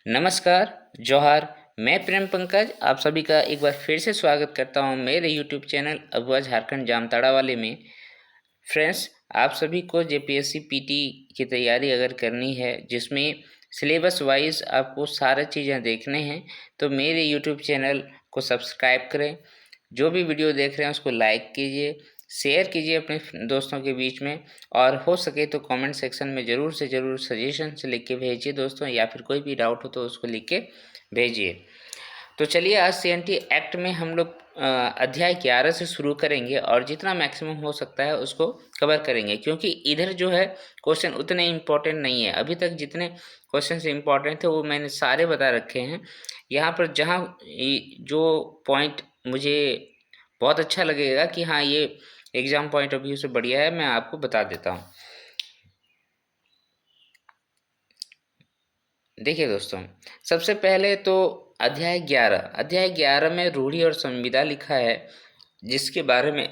नमस्कार, जोहार। मैं प्रेम पंकज आप सभी का एक बार फिर से स्वागत करता हूं मेरे यूट्यूब चैनल अगुआ झारखंड जामताड़ा वाले में। फ्रेंड्स, आप सभी को जेपीएससी पीटी की तैयारी अगर करनी है, जिसमें सिलेबस वाइज आपको सारी चीज़ें देखने हैं, तो मेरे यूट्यूब चैनल को सब्सक्राइब करें। जो भी वीडियो देख रहे हैं उसको लाइक कीजिए, शेयर कीजिए अपने दोस्तों के बीच में, और हो सके तो कमेंट सेक्शन में ज़रूर से ज़रूर सजेशन से लिख के भेजिए दोस्तों, या फिर कोई भी डाउट हो तो उसको लिख के भेजिए। तो चलिए, आज सीएनटी एक्ट में हम लोग अध्याय 11 से शुरू करेंगे और जितना मैक्सिमम हो सकता है उसको कवर करेंगे, क्योंकि इधर जो है क्वेश्चन उतने इम्पोर्टेंट नहीं है। अभी तक जितने क्वेश्चन इम्पोर्टेंट थे वो मैंने सारे बता रखे हैं। यहाँ पर जहाँ जो पॉइंट मुझे बहुत अच्छा लगेगा कि हाँ, ये एग्ज़ाम पॉइंट ऑफ व्यू से बढ़िया है, मैं आपको बता देता हूँ। देखिए दोस्तों, सबसे पहले तो अध्याय 11 में रूढ़ि और संविदा लिखा है, जिसके बारे में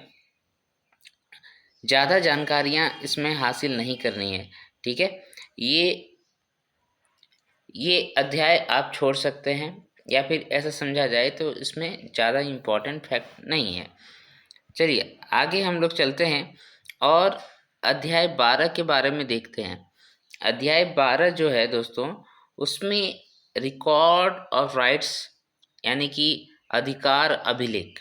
ज़्यादा जानकारियाँ इसमें हासिल नहीं करनी है। ठीक है, ये अध्याय आप छोड़ सकते हैं, या फिर ऐसा समझा जाए तो इसमें ज़्यादा इम्पोर्टेंट फैक्ट नहीं है। चलिए आगे हम लोग चलते हैं और अध्याय 12 के बारे में देखते हैं। अध्याय 12 जो है दोस्तों, उसमें रिकॉर्ड ऑफ राइट्स यानी कि अधिकार अभिलेख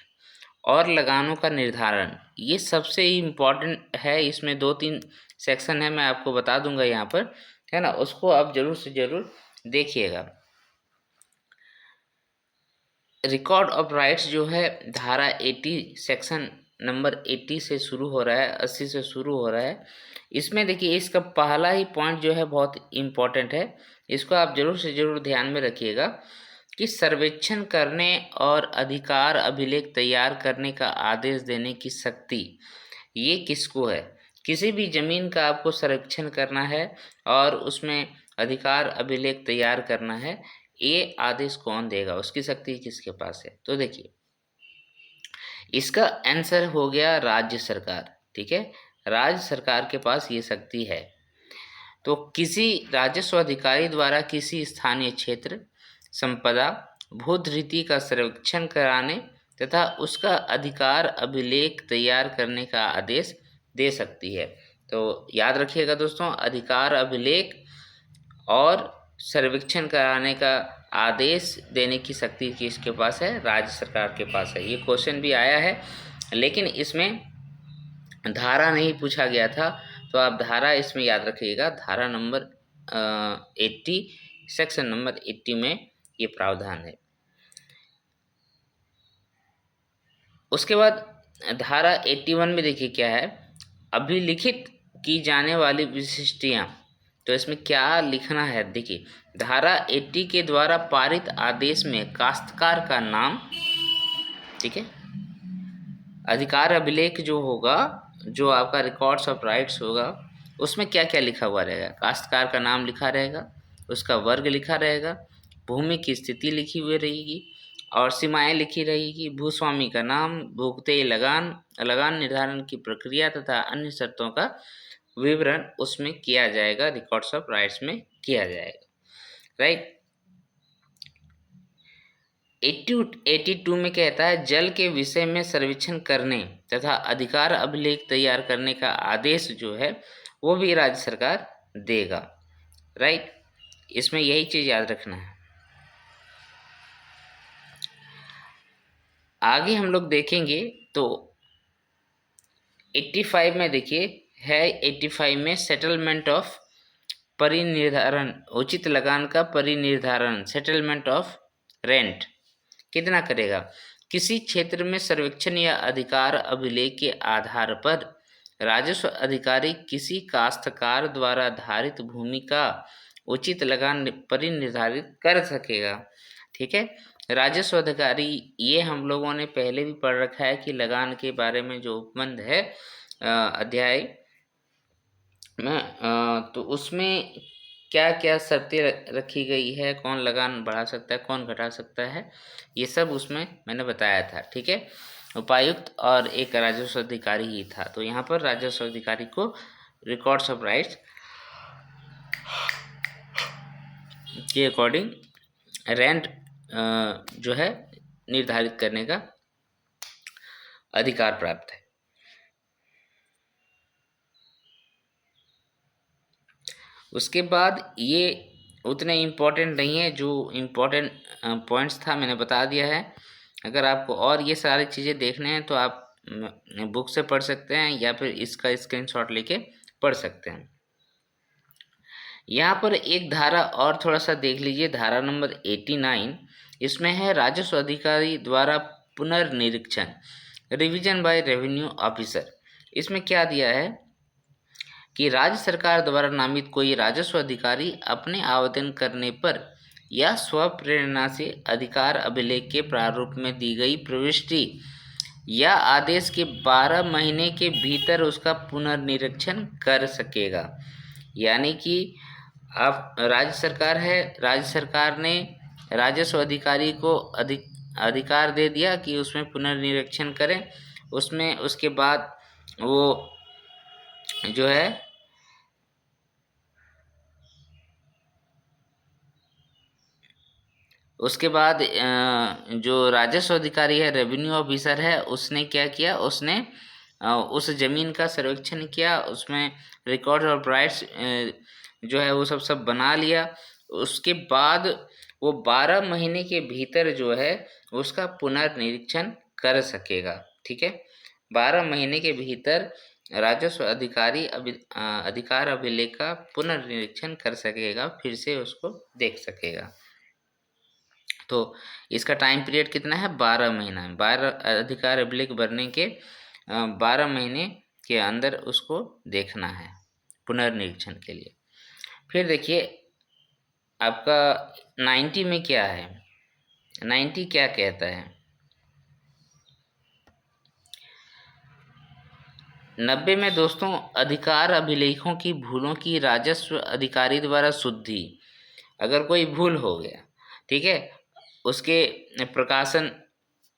और लगानों का निर्धारण, ये सबसे इम्पॉर्टेंट है। इसमें 2-3 सेक्शन है, मैं आपको बता दूंगा यहाँ पर, है ना। उसको आप ज़रूर से ज़रूर देखिएगा। रिकॉर्ड ऑफ राइट्स जो है धारा 80 सेक्शन नंबर 80 से शुरू हो रहा है, 80 से शुरू हो रहा है। इसमें देखिए, इसका पहला ही पॉइंट जो है बहुत इम्पोर्टेंट है, इसको आप ज़रूर से ज़रूर ध्यान में रखिएगा कि सर्वेक्षण करने और अधिकार अभिलेख तैयार करने का आदेश देने की शक्ति ये किसको है। किसी भी ज़मीन का आपको सर्वेक्षण करना है और उसमें अधिकार अभिलेख तैयार करना है, ये आदेश कौन देगा, उसकी शक्ति किसके पास है। तो देखिए, इसका आंसर हो गया राज्य सरकार। ठीक है, राज्य सरकार के पास ये शक्ति है। तो किसी राजस्व अधिकारी द्वारा किसी स्थानीय क्षेत्र, संपदा, भूधृति का सर्वेक्षण कराने तथा उसका अधिकार अभिलेख तैयार करने का आदेश दे सकती है। तो याद रखिएगा दोस्तों, अधिकार अभिलेख और सर्वेक्षण कराने का आदेश देने की शक्ति किसके पास है? राज्य सरकार के पास है। ये क्वेश्चन भी आया है, लेकिन इसमें धारा नहीं पूछा गया था, तो आप धारा इसमें याद रखिएगा। धारा नंबर 80 सेक्शन नंबर 80 में ये प्रावधान है। उसके बाद धारा 81 में देखिए क्या है, अभिलिखित की जाने वाली विशिष्टियाँ। तो इसमें क्या लिखना है, देखिए धारा 80 के द्वारा पारित आदेश में काश्तकार का नाम, ठीक है, अधिकार अभिलेख जो होगा, जो आपका रिकॉर्ड्स ऑफ राइट्स होगा, उसमें क्या क्या लिखा हुआ रहेगा। काश्तकार का नाम लिखा रहेगा, उसका वर्ग लिखा रहेगा, भूमि की स्थिति लिखी हुई रहेगी और सीमाएं लिखी रहेगी, भूस्वामी का नाम, भुगते लगान, लगान निर्धारण की प्रक्रिया तथा अन्य शर्तों का विवरण उसमें किया जाएगा, रिकॉर्ड्स ऑफ राइट्स में किया जाएगा। राइट। 82 में कहता है, जल के विषय में सर्वेक्षण करने तथा अधिकार अभिलेख तैयार करने का आदेश जो है वो भी राज्य सरकार देगा। राइट, इसमें यही चीज़ याद रखना है। आगे हम लोग देखेंगे तो 85 में देखिए है, 85 में सेटलमेंट ऑफ परिनिर्धारण, उचित लगान का परिनिर्धारण, सेटलमेंट ऑफ रेंट कितना करेगा। किसी क्षेत्र में सर्वेक्षण या अधिकार अभिलेख के आधार पर राजस्व अधिकारी किसी काश्तकार द्वारा धारित भूमि का उचित लगान परिनिर्धारित कर सकेगा। ठीक है, राजस्व अधिकारी, ये हम लोगों ने पहले भी पढ़ रखा है कि लगान के बारे में जो उपबंध है अध्याय में, तो उसमें क्या क्या शर्तें रखी गई है, कौन लगान बढ़ा सकता है, कौन घटा सकता है, ये सब उसमें मैंने बताया था। ठीक है, उपायुक्त और एक राजस्व अधिकारी ही था। तो यहाँ पर राजस्व अधिकारी को रिकॉर्ड्स ऑफ राइट्स के अकॉर्डिंग रेंट जो है निर्धारित करने का अधिकार प्राप्त है। उसके बाद ये उतने इम्पोर्टेंट नहीं है, जो इम्पोर्टेंट पॉइंट्स था मैंने बता दिया है। अगर आपको और ये सारी चीज़ें देखने हैं तो आप बुक से पढ़ सकते हैं या फिर इसका स्क्रीनशॉट लेके पढ़ सकते हैं। यहाँ पर एक धारा और थोड़ा सा देख लीजिए, धारा नंबर 89। इसमें है राजस्व अधिकारी द्वारा पुनर्निरीक्षण, रिवीजन बाय रेवेन्यू ऑफिसर। इसमें क्या दिया है कि राज्य सरकार द्वारा नामित कोई राजस्व अधिकारी अपने आवेदन करने पर या स्वप्रेरणा से अधिकार अभिलेख के प्रारूप में दी गई प्रविष्टि या आदेश के 12 महीने के भीतर उसका पुनर्निरीक्षण कर सकेगा। यानी कि आप राज्य सरकार है, राज्य सरकार ने राजस्व अधिकारी को अधिकार दे दिया कि उसमें पुनर्निरीक्षण करें। उसमें उसके बाद वो जो है उसके बाद जो राजस्व अधिकारी है, रेवेन्यू ऑफिसर है, उसने क्या किया, उसने उस ज़मीन का सर्वेक्षण किया, उसमें रिकॉर्ड ऑफ राइट्स जो है वो सब बना लिया। उसके बाद वो 12 महीने के भीतर जो है उसका पुनर्निरीक्षण कर सकेगा। ठीक है, 12 महीने के भीतर राजस्व अधिकारी अधिकार अभिलेख का पुनर्निरीक्षण कर सकेगा, फिर से उसको देख सकेगा। तो इसका टाइम पीरियड कितना है, 12 महीना है। 12 अधिकार अभिलेख भरने के 12 महीने के अंदर उसको देखना है पुनर्निरीक्षण के लिए। फिर देखिए आपका 90 में क्या है, 90 क्या कहता है, 90 में दोस्तों अधिकार अभिलेखों की भूलों की राजस्व अधिकारी द्वारा शुद्धि। अगर कोई भूल हो गया, ठीक है, उसके प्रकाशन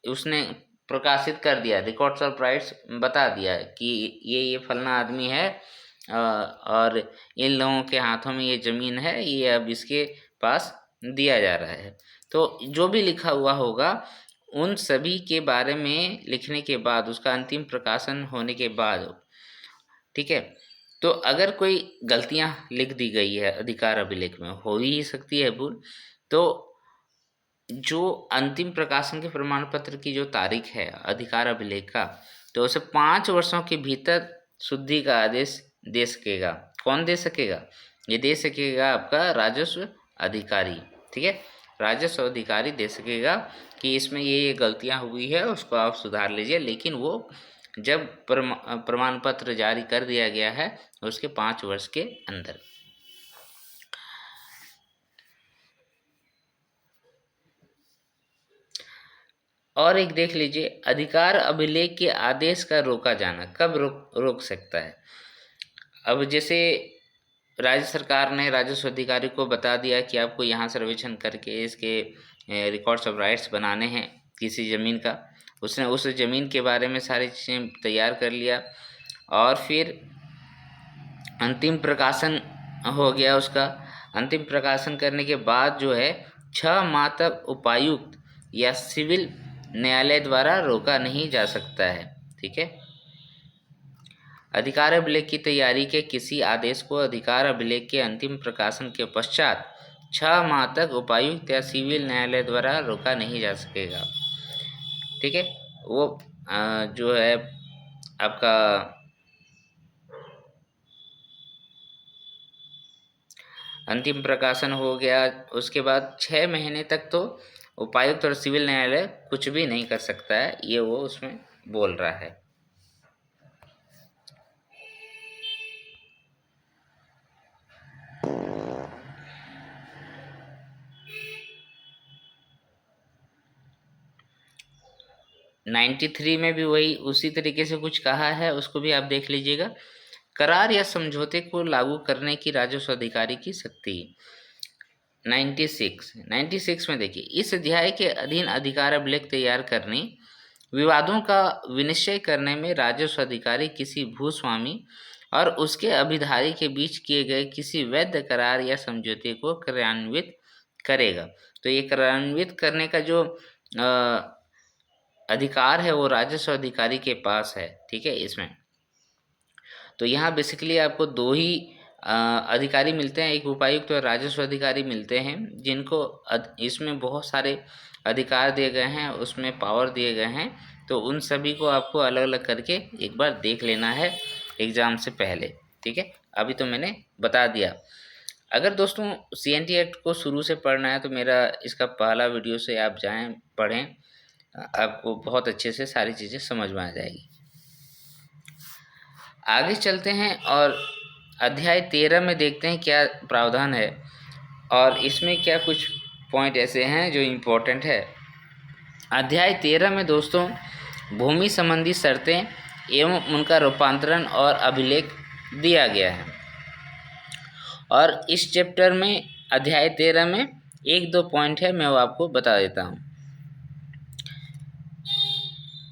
उसने प्रकाशित कर दिया, रिकॉर्ड्स ऑफ राइट्स बता दिया कि ये फलना आदमी है और इन लोगों के हाथों में ये ज़मीन है, ये अब इसके पास दिया जा रहा है। तो जो भी लिखा हुआ होगा उन सभी के बारे में लिखने के बाद, उसका अंतिम प्रकाशन होने के बाद, ठीक है, तो अगर कोई गलतियां लिख दी गई है अधिकार अभिलेख में, हो ही सकती है भूल, तो जो अंतिम प्रकाशन के प्रमाण पत्र की जो तारीख है अधिकार अभिलेख का, तो उसे 5 वर्षों के भीतर शुद्धि का आदेश दे सकेगा। कौन दे सकेगा, ये दे सकेगा आपका राजस्व अधिकारी। ठीक है, राजस्व अधिकारी दे सकेगा कि इसमें ये गलतियां हुई है, उसको आप सुधार लीजिए। लेकिन वो जब प्रमाण पत्र जारी कर दिया गया है उसके 5 वर्ष के अंदर। और एक देख लीजिए, अधिकार अभिलेख के आदेश का रोका जाना, कब रोक सकता है। अब जैसे राज्य सरकार ने राजस्व अधिकारी को बता दिया कि आपको यहाँ सर्वेक्षण करके इसके रिकॉर्ड्स ऑफ राइट्स बनाने हैं किसी ज़मीन का, उसने उस ज़मीन के बारे में सारी चीज़ें तैयार कर लिया और फिर अंतिम प्रकाशन हो गया उसका। अंतिम प्रकाशन करने के बाद जो है 6 माह तक उपायुक्त या सिविल न्यायालय द्वारा रोका नहीं जा सकता है। ठीक है, अधिकार अभिलेख की तैयारी के किसी आदेश को अधिकार अभिलेख के अंतिम प्रकाशन के पश्चात 6 माह तक उपायुक्त या सिविल न्यायालय द्वारा रोका नहीं जा सकेगा। ठीक है, वो जो है आपका अंतिम प्रकाशन हो गया, उसके बाद 6 महीने तक तो उपायुक्त और सिविल न्यायालय कुछ भी नहीं कर सकता है, ये वो उसमें बोल रहा है। नाइन्टी 93 में भी वही उसी तरीके से कुछ कहा है, उसको भी आप देख लीजिएगा। करार या समझौते को लागू करने की राजस्व अधिकारी की शक्ति। 96 में देखिए, इस अध्याय के अधीन अधिकार अभिलेख तैयार करने, विवादों का विनिश्चय करने में राजस्व अधिकारी किसी भूस्वामी और उसके अभिधारी के बीच किए गए किसी वैध करार या समझौते को क्रियान्वित करेगा। तो ये कार्यान्वित करने का जो अधिकार है वो राजस्व अधिकारी के पास है। ठीक है, इसमें तो यहाँ बेसिकली आपको दो ही अधिकारी मिलते हैं, एक उपायुक्त और राजस्व अधिकारी मिलते हैं, जिनको इसमें बहुत सारे अधिकार दिए गए हैं, उसमें पावर दिए गए हैं। तो उन सभी को आपको अलग अलग करके एक बार देख लेना है एग्ज़ाम से पहले। ठीक है, अभी तो मैंने बता दिया। अगर दोस्तों CNT एक्ट को शुरू से पढ़ना है तो मेरा इसका पहला वीडियो से आप जाएं, पढ़ें, आपको बहुत अच्छे से सारी चीज़ें समझ में आ जाएगी। आगे चलते हैं और अध्याय 13 में देखते हैं क्या प्रावधान है और इसमें क्या कुछ पॉइंट ऐसे हैं जो इम्पोर्टेंट है। अध्याय 13 में दोस्तों भूमि संबंधी शर्तें एवं उनका रूपांतरण और अभिलेख दिया गया है। और इस चैप्टर में अध्याय 13 में एक दो पॉइंट है, मैं वो आपको बता देता हूँ।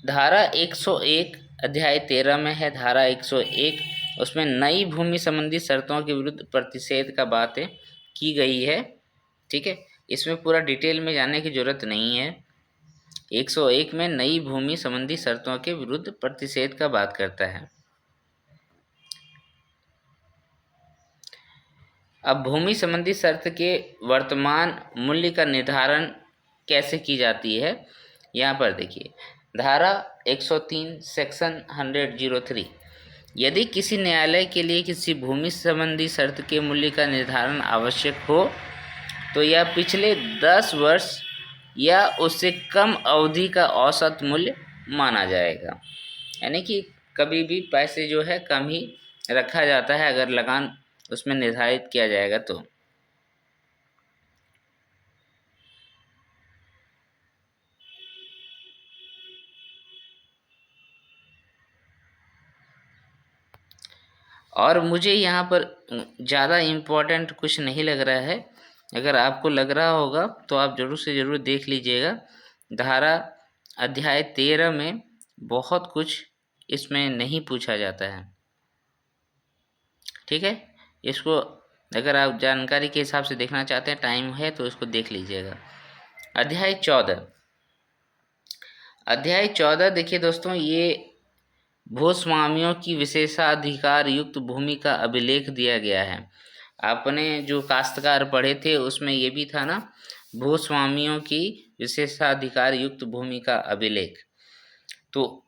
धारा 101 अध्याय 13 में है, धारा 101, उसमें नई भूमि संबंधी शर्तों के विरुद्ध प्रतिषेध का बातें की गई है। ठीक है, इसमें पूरा डिटेल में जाने की जरूरत नहीं है। 101 में नई भूमि संबंधी शर्तों के विरुद्ध प्रतिषेध का बात करता है। अब भूमि संबंधी शर्त के वर्तमान मूल्य का निर्धारण कैसे की जाती है, यहाँ पर देखिए धारा 103 सेक्शन 100(3) यदि किसी न्यायालय के लिए किसी भूमि संबंधी शर्त के मूल्य का निर्धारण आवश्यक हो तो यह पिछले 10 वर्ष या उससे कम अवधि का औसत मूल्य माना जाएगा। यानी कि कभी भी पैसे जो है कम ही रखा जाता है अगर लगान उसमें निर्धारित किया जाएगा तो। और मुझे यहाँ पर ज़्यादा इम्पोर्टेंट कुछ नहीं लग रहा है, अगर आपको लग रहा होगा तो आप ज़रूर से ज़रूर देख लीजिएगा। धारा अध्याय 13 में बहुत कुछ इसमें नहीं पूछा जाता है। ठीक है, इसको अगर आप जानकारी के हिसाब से देखना चाहते हैं, टाइम है तो इसको देख लीजिएगा। अध्याय 14 देखिए दोस्तों, ये भूस्वामियों की विशेषाधिकार युक्त भूमि का अभिलेख दिया गया है। आपने जो काश्तकार पढ़े थे उसमें ये भी था ना, भूस्वामियों की विशेषाधिकार युक्त भूमि का अभिलेख। तो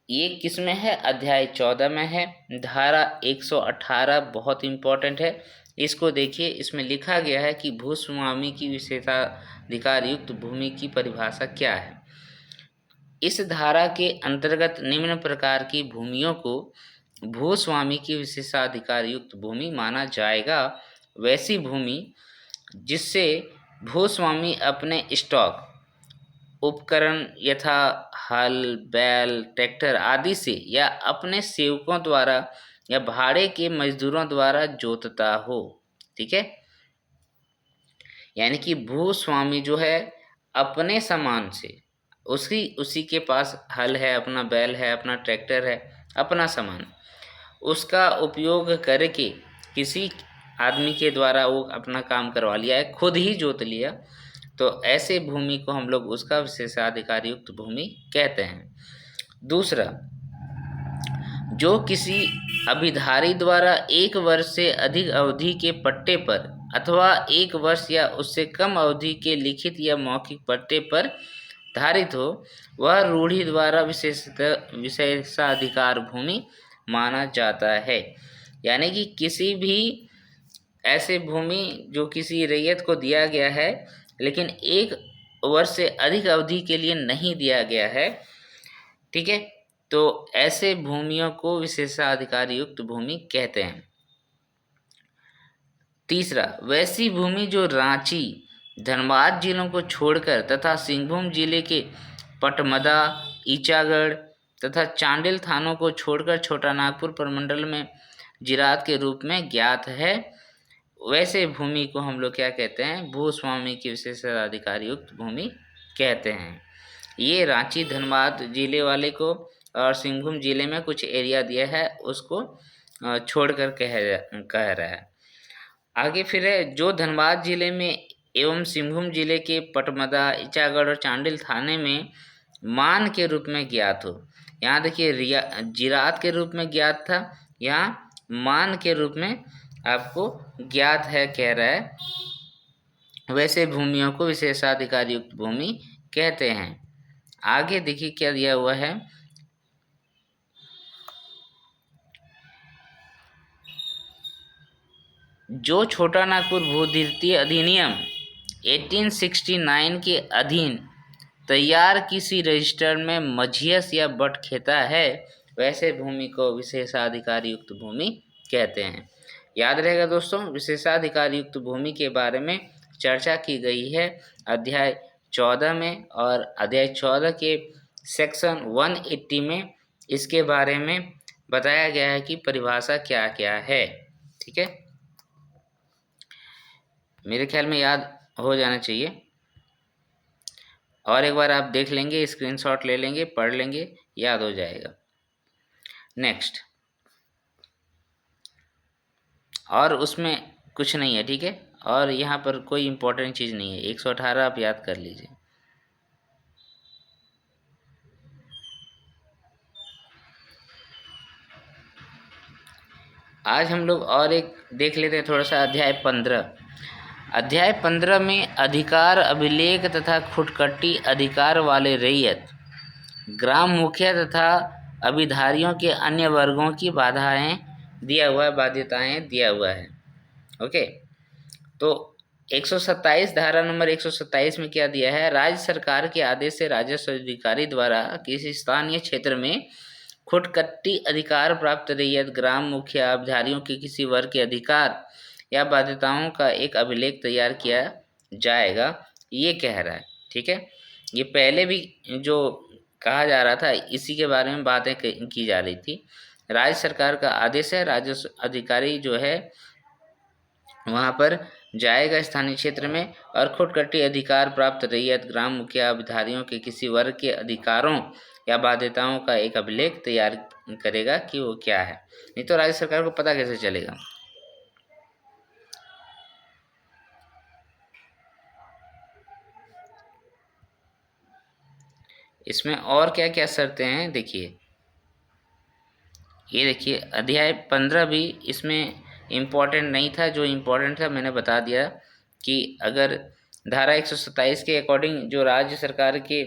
ये किस में है, अध्याय 14 में है। धारा 118 बहुत इम्पोर्टेंट है, इसको देखिए। इसमें लिखा गया है कि भूस्वामी की विशेषाधिकार युक्त भूमि की परिभाषा क्या है। इस धारा के अंतर्गत निम्न प्रकार की भूमियों को भूस्वामी की विशेषाधिकार युक्त भूमि माना जाएगा। वैसी भूमि जिससे भूस्वामी अपने स्टॉक उपकरण यथा हल, बैल, ट्रैक्टर आदि से या अपने सेवकों द्वारा या भाड़े के मजदूरों द्वारा जोतता हो। ठीक है, यानी कि भूस्वामी जो है अपने सामान से, उसी के पास हल है, अपना बैल है, अपना ट्रैक्टर है, अपना सामान, उसका उपयोग करके किसी आदमी के द्वारा वो अपना काम करवा लिया है, खुद ही जोत लिया, तो ऐसे भूमि को हम लोग उसका विशेषाधिकार युक्त भूमि कहते हैं। दूसरा, जो किसी अभिधारी द्वारा 1 वर्ष से अधिक अवधि के पट्टे पर अथवा 1 वर्ष या उससे कम अवधि के लिखित या मौखिक पट्टे पर धारित हो, वह रूढ़ी द्वारा विशेषाधिकार भूमि माना जाता है। यानी कि किसी भी ऐसे भूमि जो किसी रैयत को दिया गया है लेकिन 1 वर्ष से अधिक अवधि के लिए नहीं दिया गया है, ठीक है, तो ऐसे भूमियों को विशेषाधिकार युक्त भूमि कहते हैं। तीसरा, वैसी भूमि जो रांची, धनबाद जिलों को छोड़कर तथा सिंहभूम जिले के पटमदा, ईचागढ़ तथा चांडिल थानों को छोड़कर छोटा नागपुर प्रमंडल में जिरात के रूप में ज्ञात है, वैसे भूमि को हम लोग क्या कहते हैं, भूस्वामी की विशेषाधिकार युक्त भूमि कहते हैं। ये रांची, धनबाद जिले वाले को और सिंहभूम जिले में कुछ एरिया दिया है उसको छोड़कर कह रहा है। आगे फिर है, जो धनबाद जिले में एवं सिंहभूम जिले के पटमदा, ईचागढ़ और चांडिल थाने में मान के रूप में ज्ञात हो। यहाँ देखिए जिरात के रूप में ज्ञात था, यहाँ मान के रूप में आपको ज्ञात है कह रहा है। वैसे भूमियों को विशेषाधिकार युक्त भूमि कहते हैं। आगे देखिए क्या दिया हुआ है, जो छोटा नागपुर भूधिृतीय अधिनियम 1869 के अधीन तैयार किसी रजिस्टर में मझियस या बटखेता है, वैसे भूमि को विशेषाधिकार युक्त भूमि कहते हैं। याद रहेगा दोस्तों, विशेषाधिकार युक्त भूमि के बारे में चर्चा की गई है अध्याय 14 में, और अध्याय 14 के सेक्शन 180 में इसके बारे में बताया गया है कि परिभाषा क्या क्या है। ठीक है, मेरे ख्याल में याद हो जाना चाहिए। और एक बार आप देख लेंगे, स्क्रीनशॉट ले लेंगे, पढ़ लेंगे, याद हो जाएगा। नेक्स्ट, और उसमें कुछ नहीं है, ठीक है, और यहाँ पर कोई इम्पोर्टेंट चीज़ नहीं है। 118 आप याद कर लीजिए। आज हम लोग और एक देख लेते हैं थोड़ा सा, अध्याय 15। अध्याय 15 में अधिकार अभिलेख तथा खुटकट्टी अधिकार वाले रैयत, ग्राम मुखिया तथा अभिधारियों के अन्य वर्गों की बाधाएं दिया हुआ है, बाध्यताएं दिया हुआ है। ओके, तो 127 धारा नंबर 127 में क्या दिया है, राज्य सरकार के आदेश से राजस्व अधिकारी द्वारा किसी स्थानीय क्षेत्र में खुटकट्टी अधिकार प्राप्त रैयत, ग्राम मुखिया, अभिधारियों के किसी वर्ग के अधिकार या बाध्यताओं का एक अभिलेख तैयार किया जाएगा, ये कह रहा है। ठीक है, ये पहले भी जो कहा जा रहा था इसी के बारे में बातें की जा रही थी। राज्य सरकार का आदेश है, राजस्व अधिकारी जो है वहाँ पर जाएगा स्थानीय क्षेत्र में, और खुटकट्टी अधिकार प्राप्त रैयत, ग्राम मुखिया, अभिधारियों के किसी वर्ग के अधिकारों या बाध्यताओं का एक अभिलेख तैयार करेगा कि वो क्या है। नहीं तो राज्य सरकार को पता कैसे चलेगा। इसमें और क्या क्या शर्तें हैं देखिए, ये देखिए अध्याय 15 भी इसमें इम्पोर्टेंट नहीं था, जो इम्पोर्टेंट था मैंने बता दिया कि अगर धारा 127 के अकॉर्डिंग जो राज्य सरकार के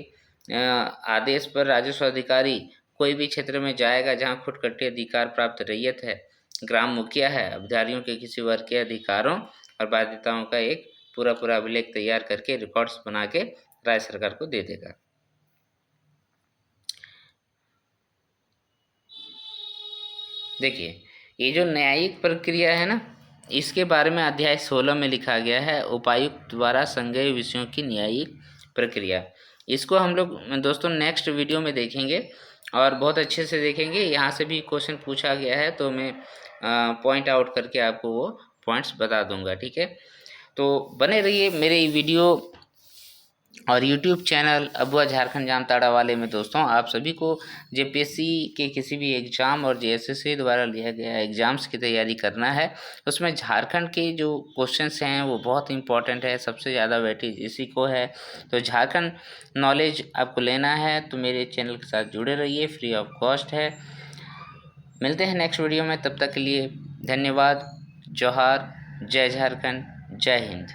आदेश पर राजस्व अधिकारी कोई भी क्षेत्र में जाएगा जहां खुटकट्टी अधिकार प्राप्त रैयत है, ग्राम मुखिया है, अभिधारियों के किसी वर्ग के अधिकारों और बाध्यताओं का एक पूरा अभिलेख तैयार करके रिकॉर्ड्स बना के राज्य सरकार को दे देगा। देखिए ये जो न्यायिक प्रक्रिया है ना, इसके बारे में अध्याय 16 में लिखा गया है, उपायुक्त द्वारा संज्ञेय विषयों की न्यायिक प्रक्रिया। इसको हम लोग दोस्तों नेक्स्ट वीडियो में देखेंगे और बहुत अच्छे से देखेंगे। यहाँ से भी क्वेश्चन पूछा गया है तो मैं पॉइंट आउट करके आपको वो पॉइंट्स बता दूंगा। ठीक है, तो बने रहिए मेरे वीडियो और YouTube चैनल अबुआ झारखंड जामताड़ा वाले में। दोस्तों आप सभी को जेपीएससी के किसी भी एग्ज़ाम और जेएसएससी द्वारा लिया गया एग्ज़ाम्स की तैयारी करना है, उसमें झारखंड के जो क्वेश्चंस हैं वो बहुत इंपॉर्टेंट है, सबसे ज़्यादा वेटेज इसी को है। तो झारखंड नॉलेज आपको लेना है तो मेरे चैनल के साथ जुड़े रहिए, फ्री ऑफ कॉस्ट है। मिलते हैं नेक्स्ट वीडियो में, तब तक के लिए धन्यवाद। जोहार, जय झारखंड, जय हिंद।